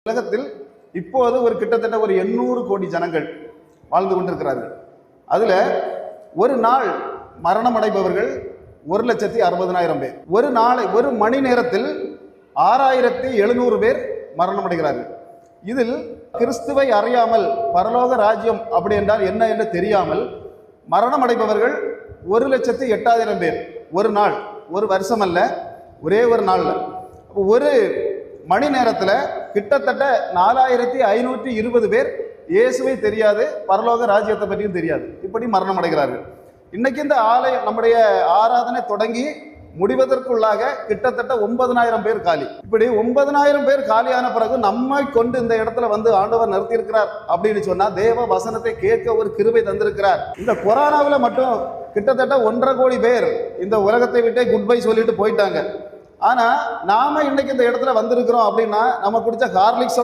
உலகத்தில் இப்போது ஒரு கிட்டத்தட்ட ஒரு 800 கோடி ஜனங்கள் வாழ்ந்து கொண்டிருக்கிறார்கள். அதுல ஒரு நாள் மரணம் அடைபவர்கள் 1,60,000 பேர். ஒரு மணி நேரத்தில் 6,700 பேர் மரணம் அடைகிறார்கள். இதில் கிறிஸ்துவை அறியாமல் பரலோக ராஜ்யம் அப்படி என்றால் என்ன என்று தெரியாமல் மரணம் அடைபவர்கள் 1,08,000 பேர். ஒரு நாள், ஒரு வருஷம் அல்ல, ஒரே ஒரு நாள்ல ஒரு மணி நேரத்தில் கிட்டத்தட்ட 4,520 பேர் இயேசுவை தெரியாது, பரலோக ராஜ்யத்தை பற்றியும் தெரியாது, இப்படி மரணம் அடைகிறார்கள். இன்னைக்கு இந்த ஆலயம் நம்முடைய ஆராதனை தொடங்கி முடிவதற்குள்ளாக கிட்டத்தட்ட 9,000 பேர் காலி. இப்படி 9,000 பேர் காலியான பிறகு நம்மை கொண்டு இந்த இடத்துல வந்து ஆண்டவர் நிறுத்தியிருக்கிறார் அப்படின்னு சொன்னா தேவ வசனத்தை கேட்க ஒரு கிருபை தந்திருக்கிறார். இந்த கொரோனாவில் மட்டும் கிட்டத்தட்ட 1.5 கோடி பேர் இந்த உலகத்தை விட்டே குட் பை சொல்லிட்டு போயிட்டாங்க. ஆனா நாம இன்னைக்கு இந்த இடத்துல வந்திருக்கிறோம் அப்படின்னா நம்ம குடிச்ச ஹார்லிக்ஸ்